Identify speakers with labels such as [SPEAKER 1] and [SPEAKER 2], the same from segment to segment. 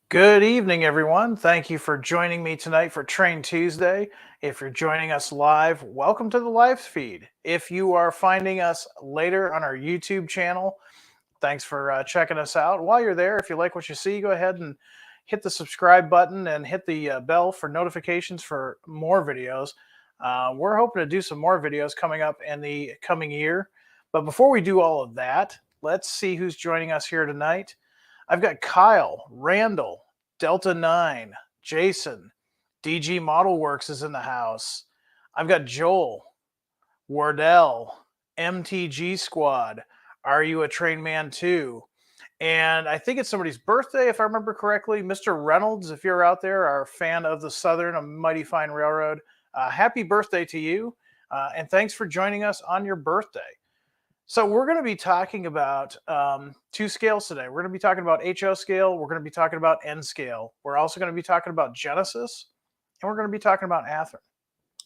[SPEAKER 1] Good evening, everyone. Thank you for joining me tonight for Train Tuesday. If you're joining us live, welcome to the live feed. If you are finding us later on our YouTube channel, thanks for checking us out. While you're there, if you like what you see, go ahead and hit the subscribe button and hit the bell for notifications for more videos. We're hoping to do some more videos coming up in the coming year. But before we do all of that, let's see who's joining us here tonight. I've got Kyle, Randall, Delta 9, Jason, DG Model Works is in the house. I've got Joel, Wardell, MTG Squad, Are You a Train Man Too? And I think it's somebody's birthday, if I remember correctly. Mr. Reynolds, if you're out there, are a fan of the Southern, a mighty fine railroad. Happy birthday to you. And thanks for joining us on your birthday. So we're going to be talking about two scales today. We're going to be talking about HO scale. We're going to be talking about N scale. We're also going to be talking about Genesis, and we're going to be talking about Athearn.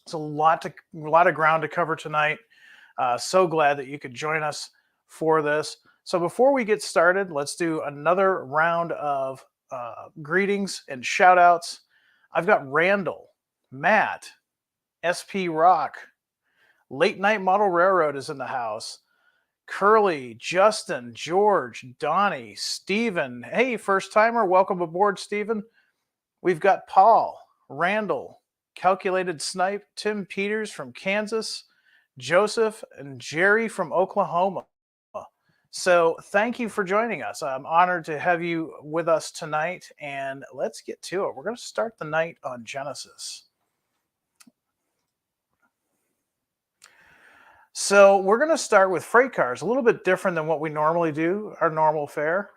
[SPEAKER 1] It's a lot of ground to cover tonight. So glad that you could join us for this. So before we get started, let's do another round of greetings and shout outs. I've got Randall, Matt, SP Rock, Late Night Model Railroad is in the house. Curly, Justin, George, Donnie, Steven. Hey, first timer, welcome aboard, Steven. We've got Paul, Randall, Calculated Snipe, Tim Peters from Kansas, Joseph, and Jerry from Oklahoma. So thank you for joining us. I'm honored to have you with us tonight, and let's get to it. We're going to start the night on Genesis. So we're going to start with freight cars, a little bit different than what we normally do, our normal fare.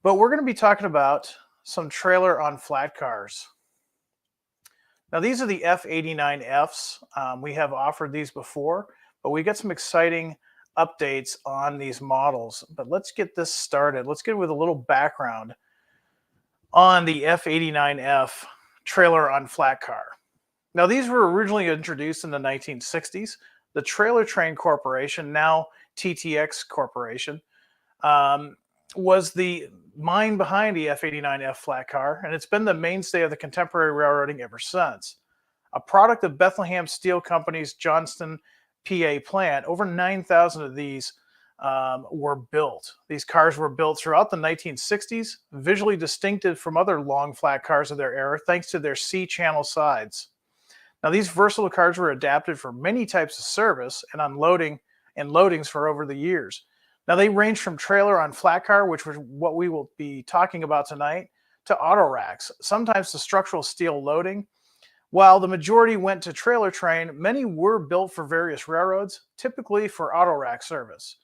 [SPEAKER 1] But we're going to be talking about some trailer on flat cars. Now, these are the F89Fs. We have offered these before, but we got some exciting updates on these models. But let's get this started. Let's get with a little background on the F89F trailer on flat car. Now, these were originally introduced in the 1960s. The Trailer Train Corporation, now TTX Corporation, was the mind behind the F89F flat car, and it's been the mainstay of the contemporary railroading ever since. A product of Bethlehem Steel Company's Johnston, PA plant, over 9,000 of these were built. These cars were built throughout the 1960s, visually distinctive from other long flat cars of their era thanks to their C-channel sides. Now, these versatile cars were adapted for many types of service and unloading and loadings for over the years. Now, they range from trailer on flat car, which was what we will be talking about tonight, to auto racks, sometimes to structural steel loading. While the majority went to trailer train, many were built for various railroads, typically for auto rack service.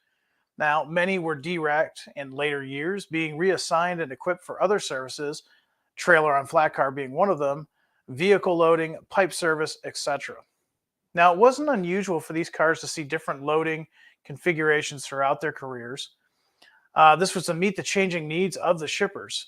[SPEAKER 1] Now, many were deracked in later years, being reassigned and equipped for other services, trailer on flat car being one of them, vehicle loading, pipe service, etc. Now, it wasn't unusual for these cars to see different loading configurations throughout their careers. This was to meet the changing needs of the shippers.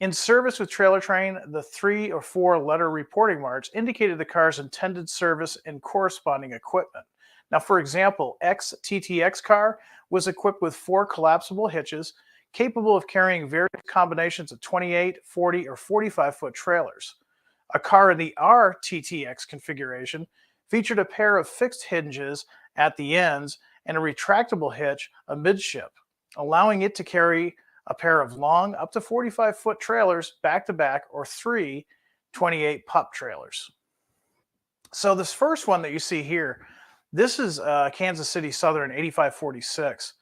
[SPEAKER 1] In service with trailer train, the 3 or 4 letter reporting marks indicated the car's intended service and corresponding equipment. Now, for example, X TTX car was equipped with 4 collapsible hitches capable of carrying various combinations of 28, 40, or 45-foot trailers. A car in the R TTX configuration featured a pair of fixed hinges at the ends and a retractable hitch amidship, allowing it to carry a pair of long, up to 45-foot trailers back-to-back or 3 28-pup trailers. So this first one that you see here, this is Kansas City Southern 8546.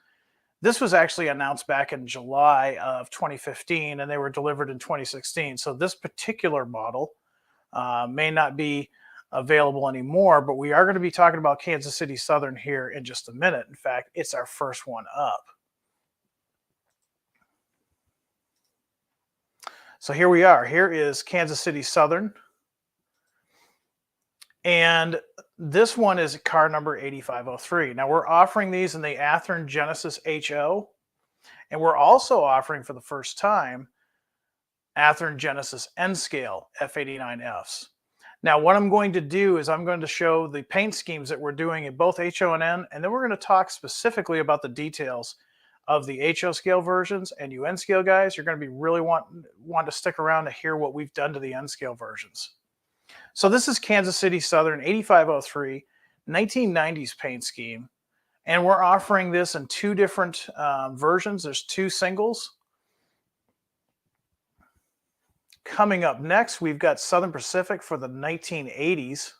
[SPEAKER 1] This was actually announced back in July of 2015, and they were delivered in 2016. So this particular model may not be available anymore, but we are going to be talking about Kansas City Southern here in just a minute. In fact, it's our first one up. So here we are. Here is Kansas City Southern. And this one is car number 8503. Now, we're offering these in the Athearn Genesis HO, and we're also offering for the first time Athearn Genesis N scale F89Fs. Now, what I'm going to do is I'm going to show the paint schemes that we're doing in both HO and N, and then we're going to talk specifically about the details of the HO scale versions and you N scale guys, you're going to be really want to stick around to hear what we've done to the N scale versions. So this is Kansas City Southern 8503 1990s paint scheme. And we're offering this in two different versions. There's two singles. Coming up next, we've got Southern Pacific for the 1980s.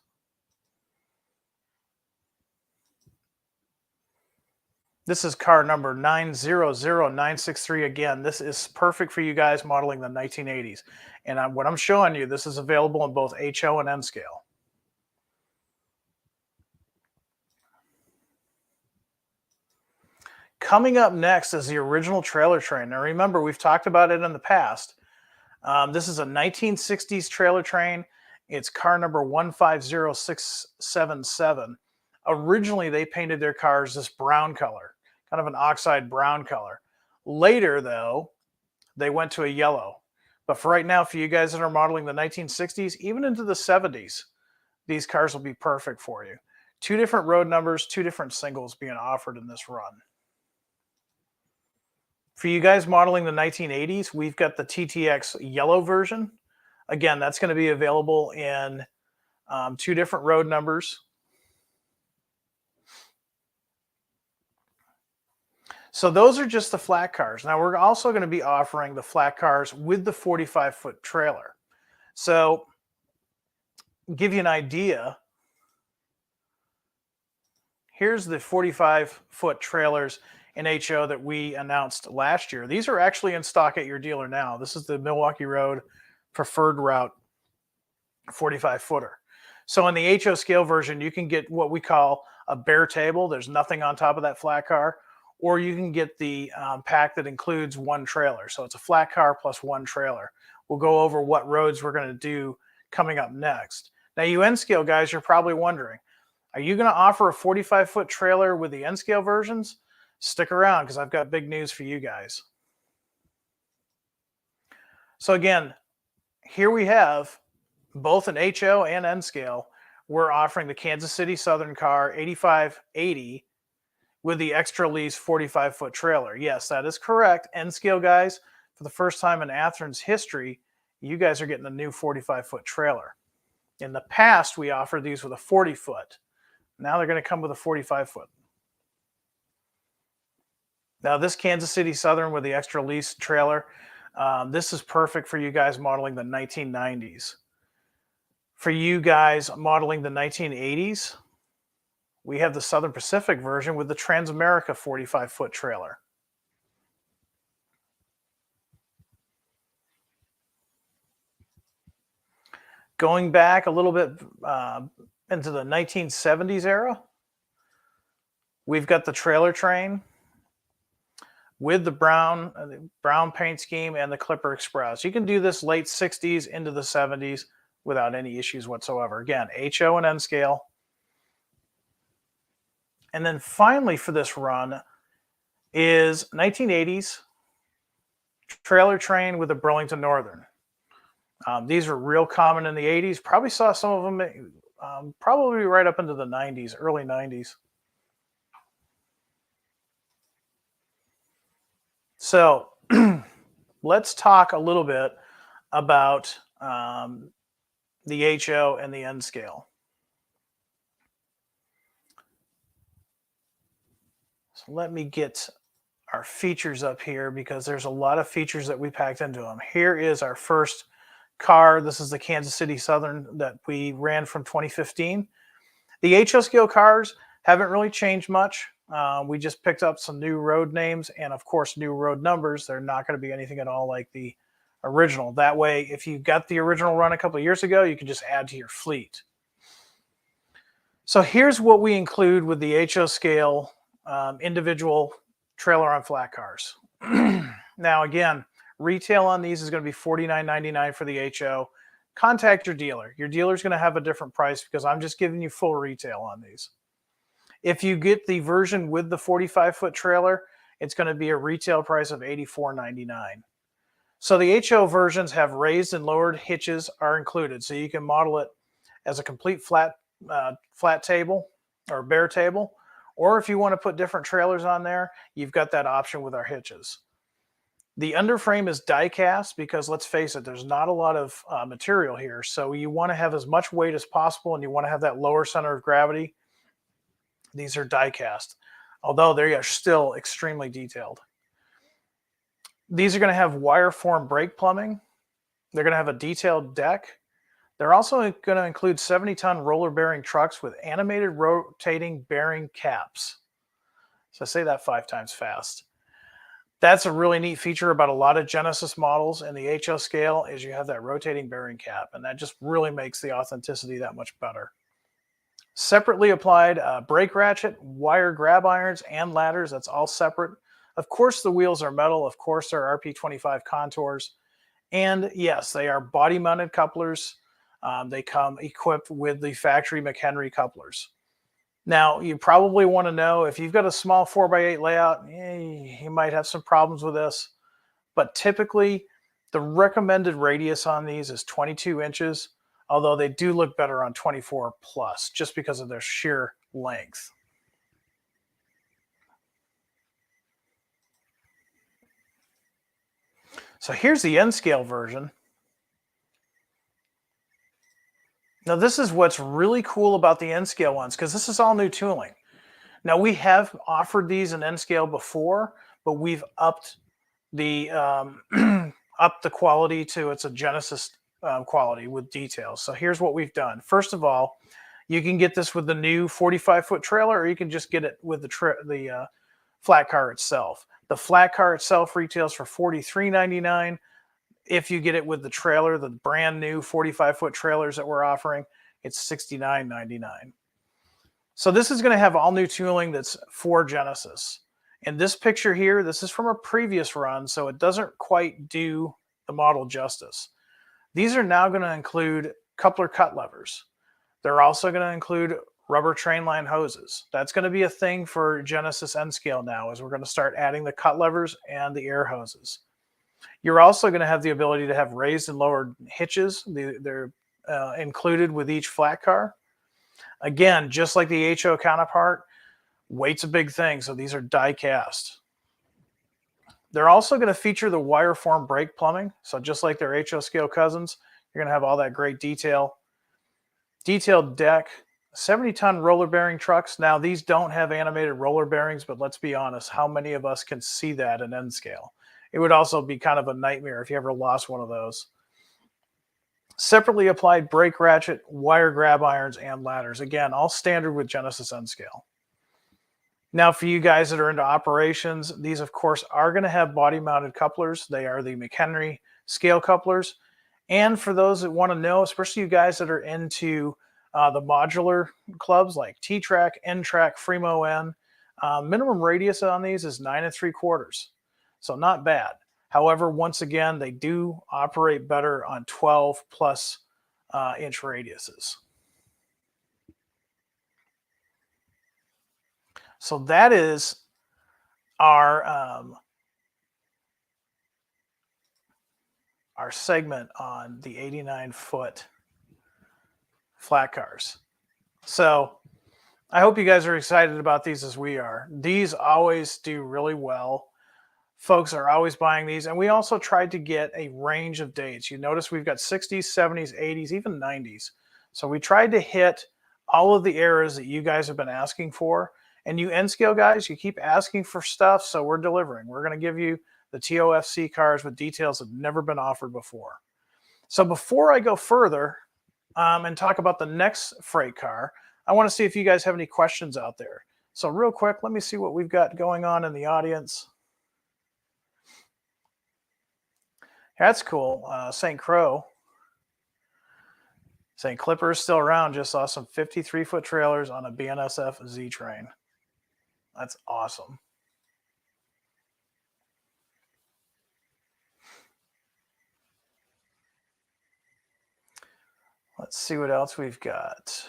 [SPEAKER 1] This is car number 900963. Again, this is perfect for you guys modeling the 1980s. And what I'm showing you, this is available in both HO and N scale. Coming up next is the original trailer train. Now remember, we've talked about it in the past. This is a 1960s trailer train. It's car number 150677. Originally, they painted their cars this brown color, kind of an oxide brown color. Later, though, they went to a yellow. But for right now, for you guys that are modeling the 1960s, even into the 70s, these cars will be perfect for you. Two different road numbers, two different singles being offered in this run. For you guys modeling the 1980s, we've got the TTX yellow version. Again, that's going to be available in two different road numbers. So those are just the flat cars. Now we're also going to be offering the flat cars with the 45-foot trailer. So give you an idea, here's the 45-foot trailers in HO that we announced last year. These are actually in stock at your dealer now. This is the Milwaukee Road preferred route 45-footer. So in the HO scale version, you can get what we call a bare table. There's nothing on top of that flat car. Or you can get the pack that includes one trailer. So it's a flat car plus one trailer. We'll go over what roads we're going to do coming up next. Now, you N scale guys, you're probably wondering, are you going to offer a 45-foot trailer with the N scale versions? Stick around because I've got big news for you guys. So again, here we have both an HO and N scale. We're offering the Kansas City Southern car 8580 with the extra lease 45-foot trailer. Yes, that is correct. N scale guys, for the first time in Athearn's history, you guys are getting a new 45-foot trailer. In the past, we offered these with a 40-foot. Now they're going to come with a 45-foot. Now this Kansas City Southern with the extra lease trailer, this is perfect for you guys modeling the 1990s. For you guys modeling the 1980s, we have the Southern Pacific version with the Transamerica 45-foot trailer. Going back a little bit into the 1970s era, we've got the trailer train with the brown paint scheme and the Clipper Express. You can do this late 60s into the 70s without any issues whatsoever. Again, HO and N scale. And then finally for this run is 1980s trailer train with the Burlington Northern. These were real common in the 80s. Probably saw some of them probably right up into the 90s, early 90s. So let's talk a little bit about the HO and the N scale. So let me get our features up here because there's a lot of features that we packed into them. Here is our first car. This is the Kansas City Southern that we ran from 2015. The HO scale cars haven't really changed much. We just picked up some new road names and, of course, new road numbers. They're not going to be anything at all like the original. That way, if you got the original run a couple of years ago, you can just add to your fleet. So here's what we include with the HO scale individual trailer on flat cars. Now, again, retail on these is going to be $49.99 for the HO. Contact your dealer. Your dealer's going to have a different price because I'm just giving you full retail on these. If you get the version with the 45-foot trailer, it's going to be a retail price of $84.99. So the HO versions have raised and lowered hitches are included. So you can model it as a complete flat table or bare table, Or if you want to put different trailers on there, you've got that option with our hitches. The underframe is die cast because, let's face it, there's not a lot of material here. So you want to have as much weight as possible and you want to have that lower center of gravity. These are die cast, although they are still extremely detailed. These are going to have wire form brake plumbing. They're going to have a detailed deck. They're also going to include 70-ton roller bearing trucks with animated rotating bearing caps. So I say that 5 times fast. That's a really neat feature about a lot of Genesis models in the HO scale is you have that rotating bearing cap, and that just really makes the authenticity that much better. Separately applied brake ratchet, wire grab irons, and ladders. That's all separate. Of course, the wheels are metal. Of course, they're RP25 contours. And yes, they are body-mounted couplers. They come equipped with the factory McHenry couplers. Now, you probably want to know if you've got a small 4x8 layout, you might have some problems with this. But typically, the recommended radius on these is 22 inches, although they do look better on 24 plus just because of their sheer length. So here's the N scale version. Now this is what's really cool about the N scale ones, because this is all new tooling. Now we have offered these in N scale before, but we've upped the upped the quality to it's a Genesis quality with details. So here's what we've done. First of all, you can get this with the new 45-foot trailer, or you can just get it with the flat car itself. The flat car itself retails for $43.99. If you get it with the trailer, the brand new 45-foot trailers that we're offering, it's $69.99. So this is going to have all new tooling that's for Genesis. And this picture here, this is from a previous run, so it doesn't quite do the model justice. These are now going to include coupler cut levers. They're also going to include rubber train line hoses. That's going to be a thing for Genesis N scale now, as we're going to start adding the cut levers and the air hoses. You're also going to have the ability to have raised and lowered hitches. They're included with each flat car. Again, just like the HO counterpart, weight's a big thing, so these are die cast. They're also going to feature the wire form brake plumbing. So just like their HO scale cousins, you're going to have all that great detail. Detailed deck, 70-ton roller bearing trucks. Now, these don't have animated roller bearings, but let's be honest, how many of us can see that in N scale? It would also be kind of a nightmare if you ever lost one of those. Separately applied brake ratchet, wire grab irons, and ladders. Again, all standard with Genesis N scale. Now, for you guys that are into operations, these, of course, are going to have body-mounted couplers. They are the McHenry scale couplers. And for those that want to know, especially you guys that are into the modular clubs like T-Track, N-Track, Fremo N, minimum radius on these is 9 3/4. So not bad. However, once again, they do operate better on 12 plus inch radiuses. So that is our segment on the 89-foot flat cars. So I hope you guys are excited about these as we are. These always do really well. Folks are always buying these, and we also tried to get a range of dates. You notice we've got 60s, 70s, 80s, even 90s. So we tried to hit all of the eras that you guys have been asking for. And you N-scale guys, you keep asking for stuff, so we're delivering. We're going to give you the TOFC cars with details that have never been offered before. So before I go further and talk about the next freight car, I want to see if you guys have any questions out there. So real quick, let me see what we've got going on in the audience. That's cool. St. Crow saying Clipper is still around. Just saw some 53-foot trailers on a BNSF Z train. That's awesome. Let's see what else we've got.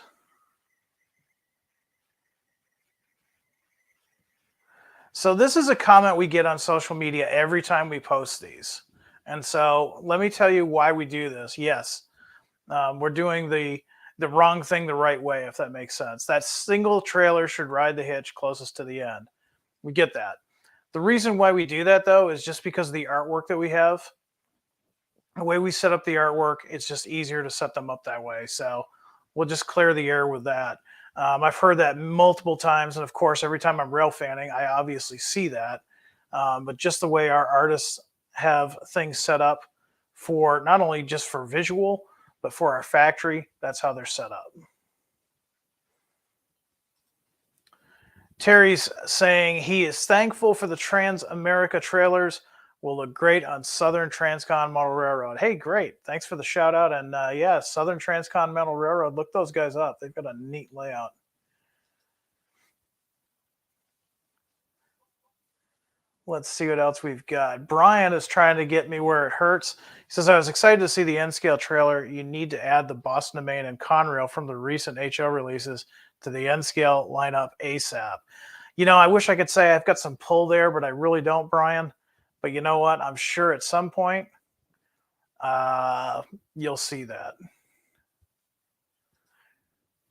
[SPEAKER 1] So this is a comment we get on social media every time we post these. And so let me tell you why we do this. Yes, we're doing the the wrong thing the right way, if that makes sense. That single trailer should ride the hitch closest to the end. We get that. The reason why we do that, though, is just because of the artwork that we have. The way we set up the artwork, it's just easier to set them up that way. So we'll just clear the air with that. I've heard that multiple times. And of course, every time I'm rail fanning, I obviously see that. But just the way our artists have things set up for not only just for visual, but for our factory, that's how they're set up. Terry's saying he is thankful for the Trans-America trailers. Will look great on Southern Transcontinental Railroad. Hey, great. Thanks for the shout out. And yeah, Southern Transcontinental Railroad, look those guys up. They've got a neat layout. Let's see what else we've got. Brian is trying to get me where it hurts. He says, I was excited to see the N-scale trailer. You need to add the Boston to Maine and Conrail from the recent HO releases to the N-scale lineup ASAP. You know, I wish I could say I've got some pull there, but I really don't, Brian. But you know what? I'm sure at some point you'll see that.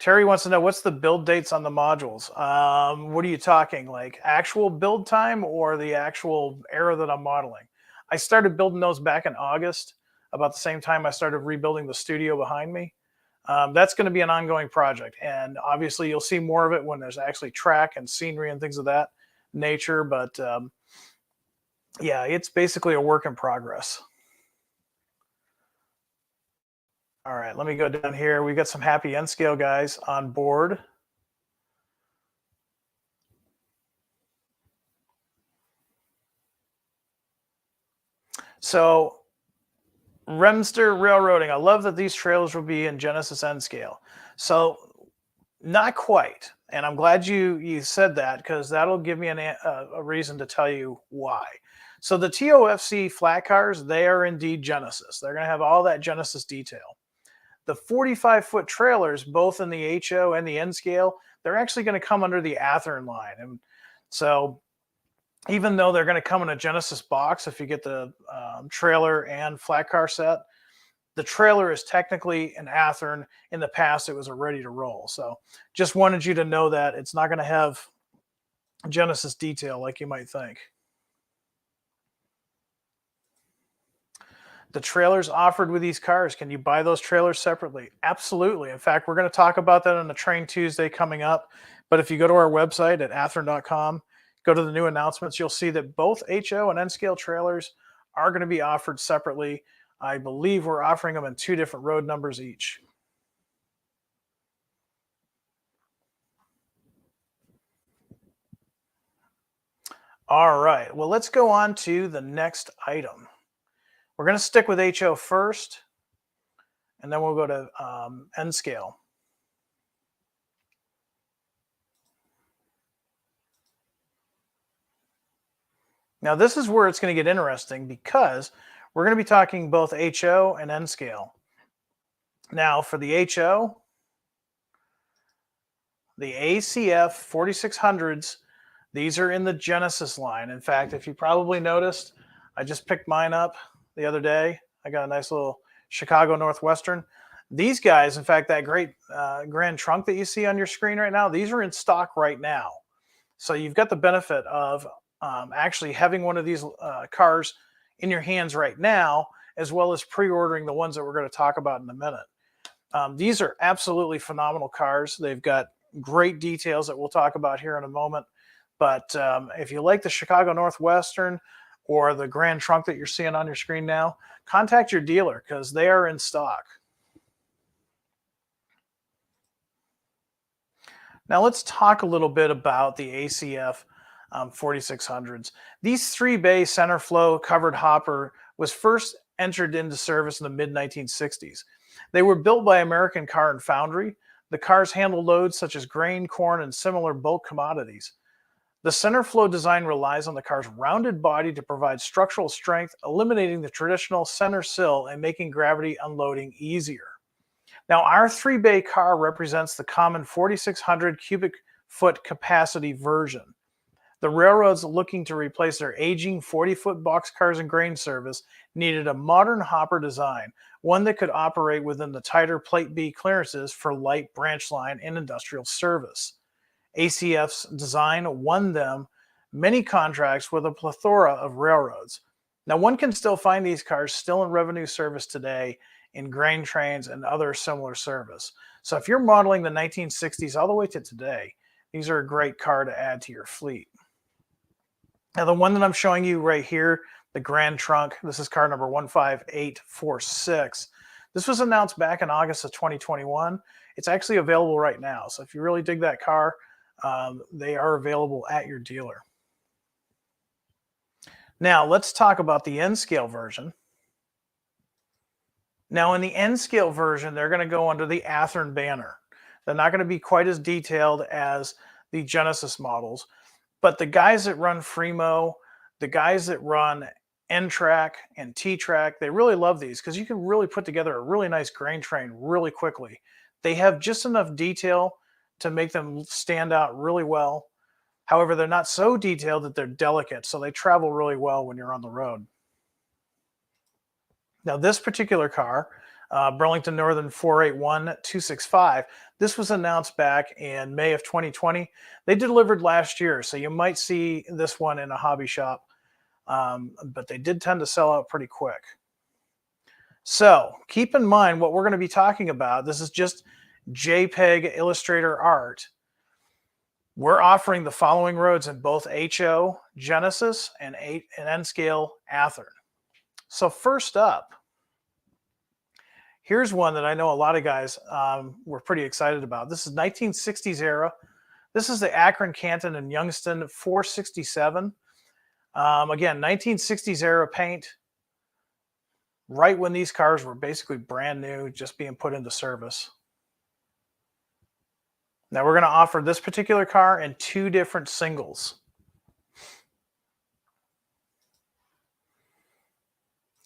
[SPEAKER 1] Terry wants to know, what's the build dates on the modules? What are you talking, like actual build time or the actual era that I'm modeling? I started building those back in August, about the same time I started rebuilding the studio behind me. That's going to be an ongoing project. And obviously you'll see more of it when there's actually track and scenery and things of that nature. But yeah, it's basically a work in progress. All right, let me go down here. We've got some happy N-scale guys on board. So, Remster Railroading, I love that these trailers will be in Genesis N scale. So, not quite. And I'm glad you said that, because that'll give me a reason to tell you why. So the TOFC flat cars, they are indeed Genesis. They're going to have all that Genesis detail. The 45-foot trailers, both in the HO and the N scale, they're actually going to come under the Athearn line. And so even though they're going to come in a Genesis box, if you get the trailer and flat car set, the trailer is technically an Athearn. In the past, it was a ready to roll. So just wanted you to know that it's not going to have Genesis detail like you might think. The trailers offered with these cars, can you buy those trailers separately? Absolutely. In fact, we're going to talk about that on the Train Tuesday coming up. But if you go to our website at athearn.com, go to the new announcements, you'll see that both HO and N-scale trailers are going to be offered separately. I believe we're offering them in 2 different road numbers each. All right, well, let's go on to the next item. We're going to stick with HO first, and then we'll go to N scale. Now, this is where it's going to get interesting, because we're going to be talking both HO and N scale. Now, for the HO, the ACF 4600s, these are in the Genesis line. In fact, if you probably noticed, I just picked mine up the other day. I got a nice little Chicago Northwestern. These guys, in fact, that great Grand Trunk that you see on your screen right now, these are in stock right now. So you've got the benefit of actually having one of these cars in your hands right now, as well as pre-ordering the ones that we're going to talk about in a minute. These are absolutely phenomenal cars. They've got great details that we'll talk about here in a moment. But if you like the Chicago Northwestern or the Grand Trunk that you're seeing on your screen now, contact your dealer, because they are in stock. Now let's talk a little bit about the ACF 4600s. These 3-bay center flow covered hopper was first entered into service in the mid-1960s. They were built by American Car and Foundry. The cars handle loads such as grain, corn, and similar bulk commodities. The center flow design relies on the car's rounded body to provide structural strength, eliminating the traditional center sill and making gravity unloading easier. Now, our 3-bay car represents the common 4,600 cubic foot capacity version. The railroads looking to replace their aging 40-foot boxcars and grain service needed a modern hopper design, one that could operate within the tighter Plate B clearances for light branch line and industrial service. ACF's design won them many contracts with a plethora of railroads. Now, one can still find these cars still in revenue service today in grain trains and other similar service. So if you're modeling the 1960s all the way to today, these are a great car to add to your fleet. Now, the one that I'm showing you right here, the Grand Trunk, this is car number 15846. This was announced back in August of 2021. It's actually available right now. So if you really dig that car, they are available at your dealer. Now, let's talk about the N-scale version. Now, in the N-scale version, they're going to go under the Athearn banner. They're not going to be quite as detailed as the Genesis models, but the guys that run Fremo, the guys that run N-Track and T-Track, they really love these because you can really put together a really nice grain train really quickly. They have just enough detail to make them stand out really well. However, they're not so detailed that they're delicate, so they travel really well when you're on the road. Now, this particular car, Burlington Northern 481265, this was announced back in May of 2020. They delivered last year, so you might see this one in a hobby shop, but they did tend to sell out pretty quick. So keep in mind what we're going to be talking about. This is just JPEG Illustrator art. We're offering the following roads in both HO Genesis and N-scale Athearn. So first up, here's one that I know a lot of guys were pretty excited about. This is 1960s era. This is the Akron, Canton, and Youngston 467. Again, 1960s era paint, right when these cars were basically brand new, just being put into service. Now we're going to offer this particular car in two different singles.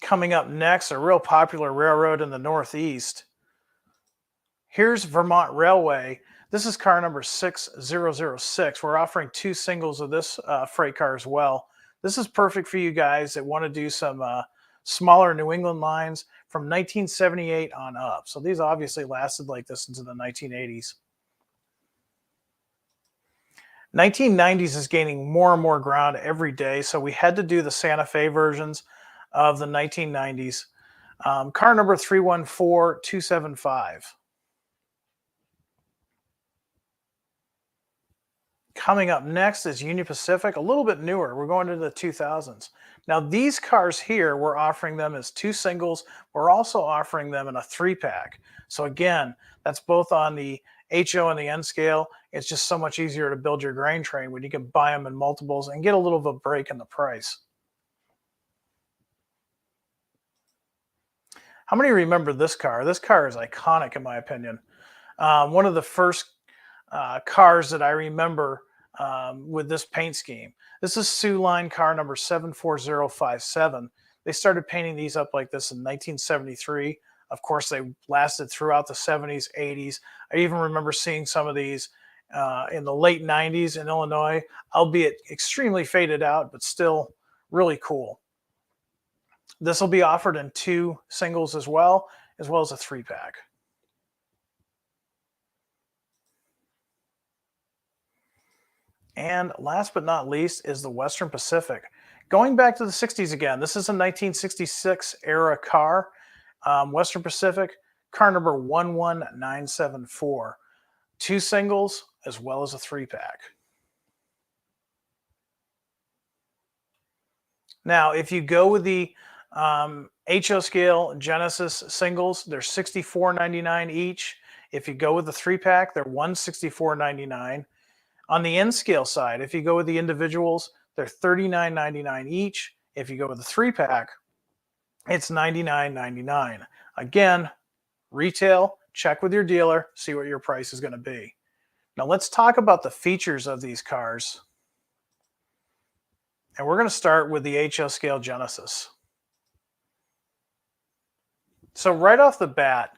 [SPEAKER 1] Coming up next, a real popular railroad in the Northeast. Here's Vermont Railway. This is car number 6006. We're offering two singles of this freight car as well. This is perfect for you guys that want to do some smaller New England lines from 1978 on up. So these obviously lasted like this into the 1980s. 1990s is gaining more and more ground every day, so we had to do the Santa Fe versions of the 1990s. Car number 314275. Coming up next is Union Pacific, a little bit newer. We're going to the 2000s. Now these cars here, we're offering them as two singles. We're also offering them in a 3-pack. So again, that's both on the HO and the N scale. It's just so much easier to build your grain train when you can buy them in multiples and get a little of a break in the price. How many remember this car? This car is iconic in my opinion. One of the first cars that I remember with this paint scheme. This is Sioux Line car number 74057. They started painting these up like this in 1973. Of course, they lasted throughout the 70s, 80s. I even remember seeing some of these in the late 90s in Illinois, albeit extremely faded out, but still really cool. This will be offered in two singles as well as a 3-pack. And last but not least is the Western Pacific. Going back to the 60s again, this is a 1966 era car. Western Pacific, car number 11974. Two singles as well as a 3-pack. Now, if you go with the HO scale Genesis singles, they're $64.99 each. If you go with the 3-pack, they're $164.99. On the N scale side, if you go with the individuals, they're $39.99 each. If you go with the 3-pack, it's $99.99. Again, retail, check with your dealer, see what your price is going to be. Now let's talk about the features of these cars. And we're going to start with the HO scale Genesis. So right off the bat,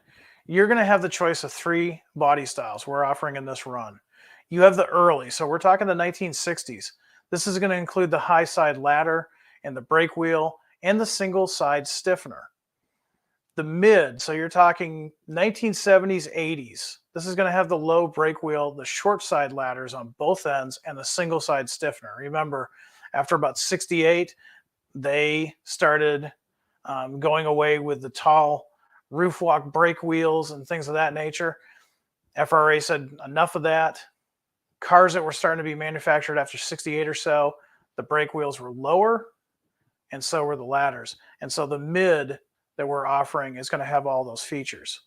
[SPEAKER 1] you're going to have the choice of 3 body styles we're offering in this run. You have the early, so we're talking the 1960s. This is going to include the high side ladder and the brake wheel and the single side stiffener. The mid, so you're talking 1970s, 80s. This is going to have the low brake wheel, the short side ladders on both ends, and the single side stiffener. Remember, after about 68, they started going away with the tall roof walk brake wheels and things of that nature. FRA said enough of that. Cars that were starting to be manufactured after 68 or so, the brake wheels were lower, and so were the ladders. And so the mid that we're offering is going to have all those features.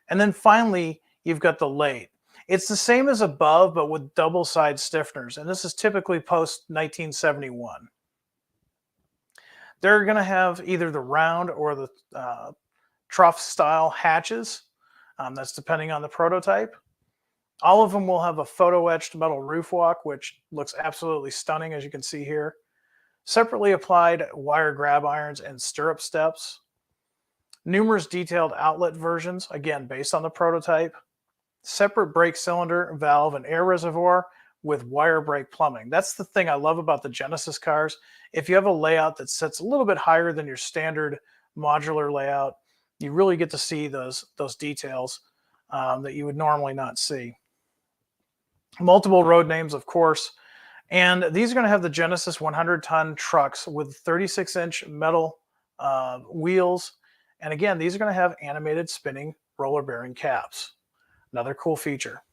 [SPEAKER 1] And then finally, you've got the late. It's the same as above, but with double side stiffeners. And this is typically post 1971. They're going to have either the round or the trough style hatches. That's depending on the prototype. All of them will have a photo etched metal roof walk, which looks absolutely stunning, as you can see here. Separately applied wire grab irons and stirrup steps. Numerous detailed outlet versions, again, based on the prototype. Separate brake cylinder, valve, and air reservoir with wire brake plumbing. That's the thing I love about the Genesis cars. If you have a layout that sits a little bit higher than your standard modular layout, you really get to see those details that you would normally not see. Multiple road names, of course. And these are going to have the Genesis 100-ton trucks with 36-inch metal wheels. And again, these are going to have animated spinning roller bearing caps. Another cool feature.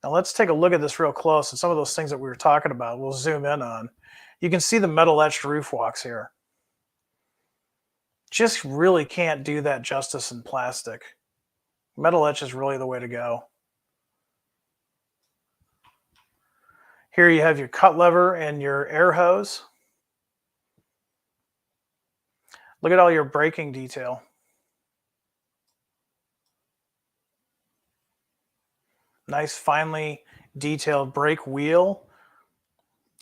[SPEAKER 1] Now let's take a look at this real close, and some of those things that we were talking about, we'll zoom in on. You can see the metal etched roof walks here. Just really can't do that justice in plastic. Metal etch is really the way to go. Here you have your cut lever and your air hose. Look at all your braking detail. Nice, finely detailed brake wheel.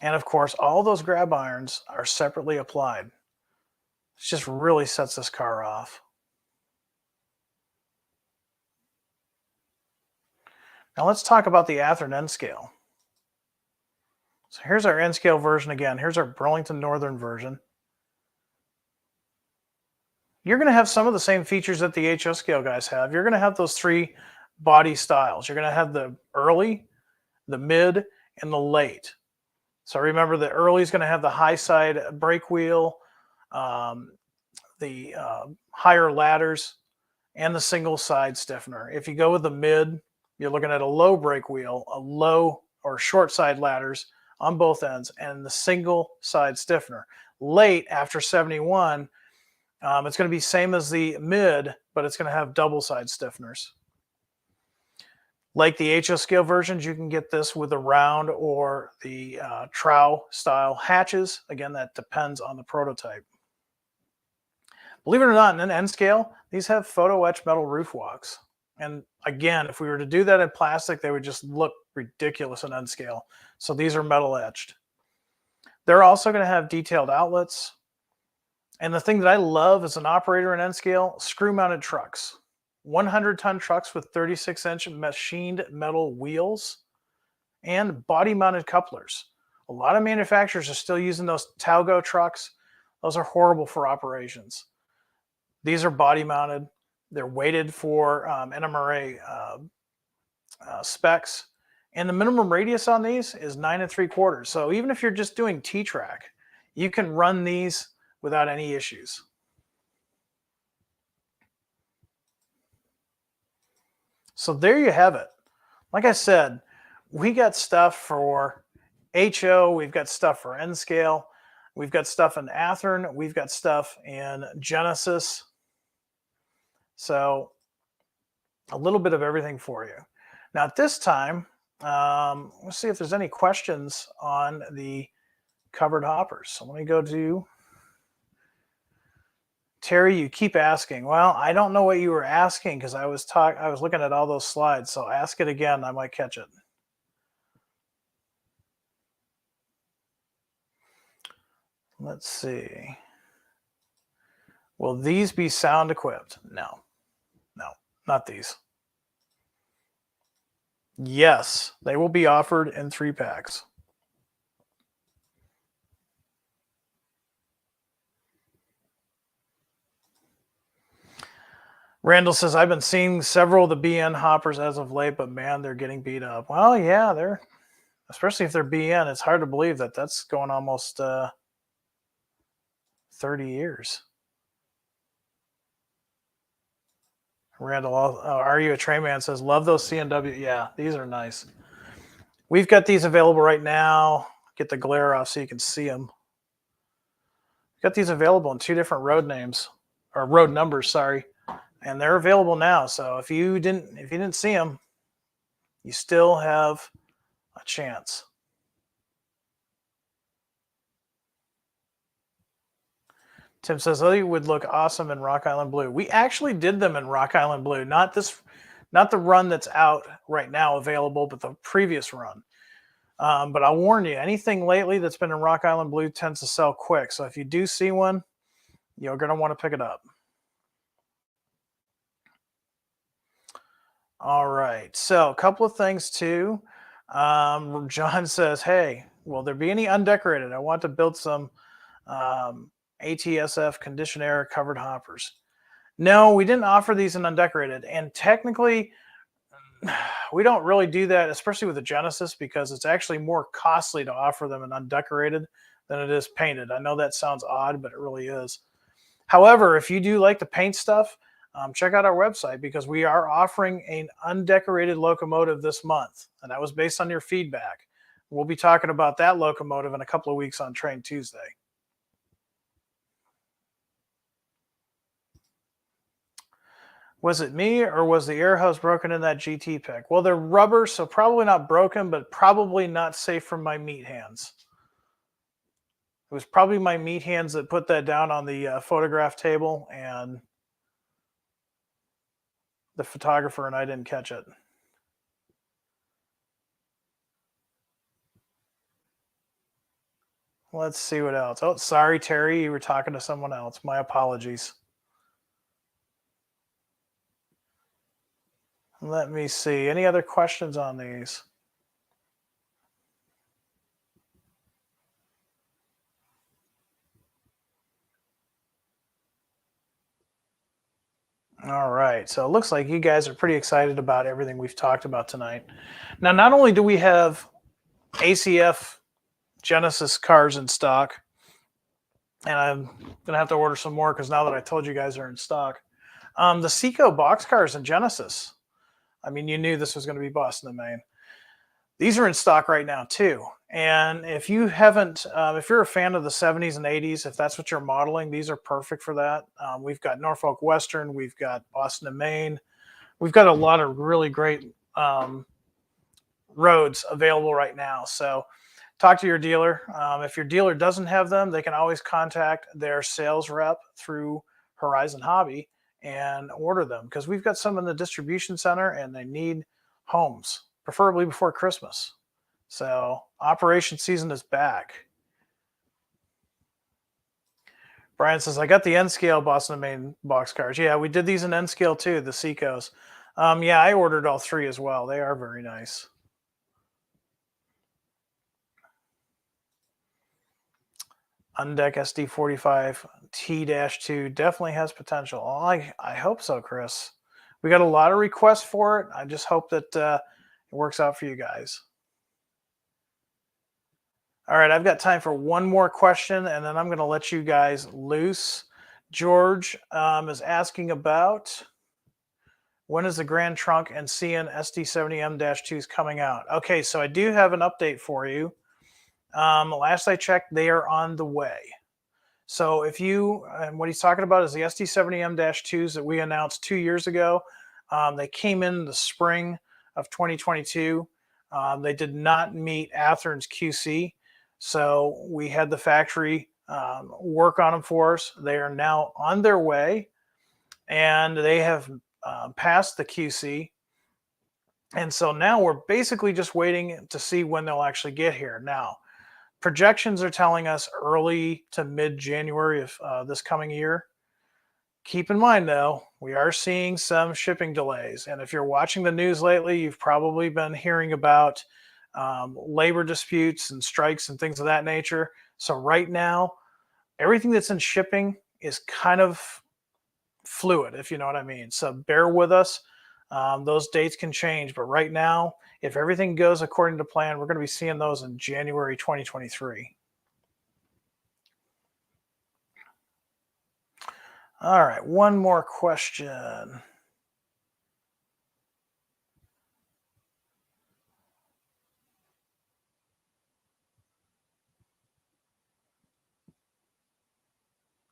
[SPEAKER 1] And of course, all those grab irons are separately applied. It just really sets this car off. Now let's talk about the Athearn N scale. So here's our N scale version again. Here's our Burlington Northern version. You're going to have some of the same features that the HO scale guys have. You're going to have those three body styles. You're going to have the early, the mid, and the late. So remember, the early is going to have the high side brake wheel, the higher ladders, and the single side stiffener. If you go with the mid, you're looking at a low brake wheel, a low or short side ladders on both ends, and the single side stiffener. Late, after 71, it's going to be same as the mid, but it's going to have double side stiffeners. Like the HO scale versions, you can get this with the round or the trough style hatches. Again, that depends on the prototype. Believe it or not, in an N scale, these have photo etched metal roof walks. And again, if we were to do that in plastic, they would just look ridiculous in N scale. So these are metal etched. They're also going to have detailed outlets. And the thing that I love as an operator in N scale, screw mounted trucks. 100-ton trucks with 36-inch machined metal wheels and body mounted couplers. A lot of manufacturers are still using those Talgo trucks. Those are horrible for operations. These are body mounted. They're weighted for NMRA specs. And the minimum radius on these is 9 3/4. So even if you're just doing T-track, you can run these without any issues. So there you have it. Like I said, we got stuff for HO, we've got stuff for N scale, we've got stuff in Athearn, we've got stuff in Genesis. So a little bit of everything for you. Now at this time, let's see if there's any questions on the covered hoppers. So let me go to Terry. You keep asking. Well, I don't know what you were asking because I was looking at all those slides. So ask it again. I might catch it. Let's see. Will these be sound equipped? No, not these. Yes, they will be offered in 3-packs. Randall says, I've been seeing several of the BN hoppers as of late, but man, they're getting beat up. Well, yeah, they're, especially if they're BN, it's hard to believe that that's going almost 30 years. Randall, are you a tray man? Says, love those CNW. Yeah, these are nice. We've got these available right now. Get the glare off so you can see them. Got these available in 2 different road names, or road numbers, sorry. And they're available now. So if you didn't see them, you still have a chance. Tim says, oh, you would look awesome in Rock Island Blue. We actually did them in Rock Island Blue, not the run that's out right now available, but the previous run. But I'll warn you, anything lately that's been in Rock Island Blue tends to sell quick. So if you do see one, you're going to want to pick it up. All right. So a couple of things too. John says, hey, will there be any undecorated? I want to build some ATSF condition covered hoppers. No, we didn't offer these in undecorated. And technically, we don't really do that, especially with the Genesis, because it's actually more costly to offer them in undecorated than it is painted. I know that sounds odd, but it really is. However, if you do like to paint stuff, check out our website, because we are offering an undecorated locomotive this month, and that was based on your feedback. We'll be talking about that locomotive in a couple of weeks on Train Tuesday. Was it me, or was the air hose broken in that GT pick? Well, they're rubber, so probably not broken, but probably not safe for my meat hands. It was probably my meat hands that put that down on the photograph table, and the photographer and I didn't catch it. Let's see what else. Oh, sorry, Terry, you were talking to someone else. My apologies. Let me see. Any other questions on these? All right. So it looks like you guys are pretty excited about everything we've talked about tonight. Now, not only do we have ACF Genesis cars in stock, and I'm going to have to order some more because now that I told you guys are in stock, the Seco boxcars in Genesis. I mean, you knew this was going to be Boston and Maine. These are in stock right now too. And if you haven't, if you're a fan of the 70s and 80s, if that's what you're modeling, these are perfect for that. We've got Norfolk Western, we've got Boston and Maine. We've got a lot of really great roads available right now. So talk to your dealer. If your dealer doesn't have them, they can always contact their sales rep through Horizon Hobby and order them, because we've got some in the distribution center and they need homes, preferably before Christmas. So operation season is back. Brian says, I got the N scale Boston and Maine boxcars. Yeah, we did these in N scale too, the Secos. Yeah, I ordered all 3 as well. They are very nice. Undeck SD45 T-2 definitely has potential. Oh, I hope so, Chris. We got a lot of requests for it. I just hope that it works out for you guys. All right, I've got time for one more question, and then I'm going to let you guys loose. George is asking about, when is the Grand Trunk and CN SD70M-2s coming out? Okay, so I do have an update for you. Last I checked, they are on the way. So if you, and what he's talking about is the SD70M-2s that we announced 2 years ago. They came in the spring of 2022. They did not meet Athearn's QC. So we had the factory work on them for us. They are now on their way, and they have passed the QC. And so now we're basically just waiting to see when they'll actually get here. Now, projections are telling us early to mid-January of this coming year. Keep in mind, though, we are seeing some shipping delays. And if you're watching the news lately, you've probably been hearing about labor disputes and strikes and things of that nature. So right now, everything that's in shipping is kind of fluid, if you know what I mean. So bear with us. Those dates can change, but right now, if everything goes according to plan, we're going to be seeing those in January 2023. All right, one more question.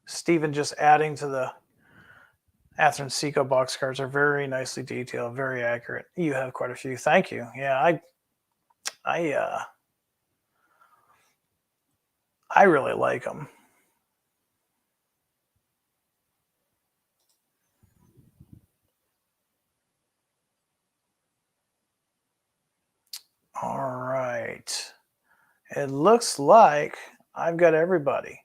[SPEAKER 1] Stephen just adding to the Athearn Seco box cards are very nicely detailed, very accurate. You have quite a few. Thank you. Yeah, I really like them. All right. It looks like I've got everybody.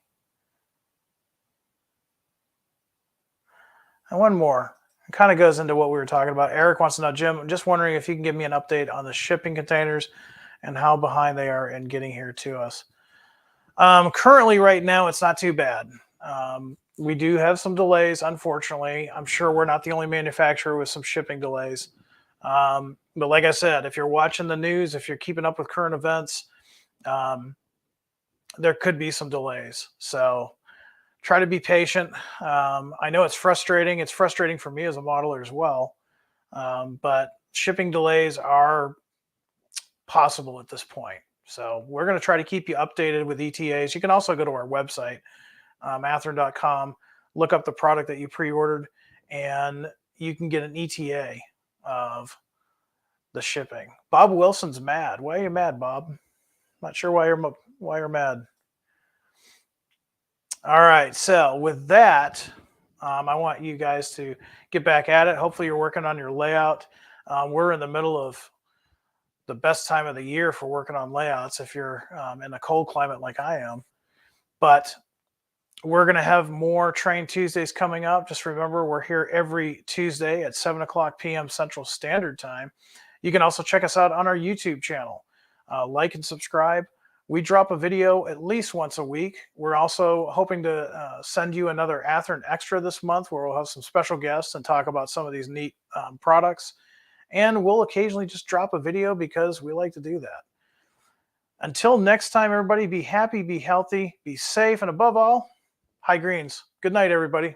[SPEAKER 1] And one more. It kind of goes into what we were talking about. Eric wants to know, Jim, I'm just wondering if you can give me an update on the shipping containers and how behind they are in getting here to us. Currently, right now, it's not too bad. We do have some delays, unfortunately. I'm sure we're not the only manufacturer with some shipping delays. But like I said, if you're watching the news, if you're keeping up with current events, there could be some delays. So try to be patient. I know it's frustrating. It's frustrating for me as a modeler as well. But shipping delays are possible at this point. So we're going to try to keep you updated with ETAs. You can also go to our website, athearn.com, look up the product that you pre-ordered, and you can get an ETA of the shipping. Bob Wilson's mad. Why are you mad, Bob? Not sure why you're mad. All right. So with that, I want you guys to get back at it. Hopefully you're working on your layout. We're in the middle of the best time of the year for working on layouts if you're in a cold climate like I am. But we're going to have more Train Tuesdays coming up. Just remember, we're here every Tuesday at 7 o'clock p.m. Central Standard Time. You can also check us out on our YouTube channel. Like and subscribe. We drop a video at least once a week. We're also hoping to send you another Athearn Extra this month where we'll have some special guests and talk about some of these neat products. And we'll occasionally just drop a video because we like to do that. Until next time, everybody, be happy, be healthy, be safe, and above all, high greens. Good night, everybody.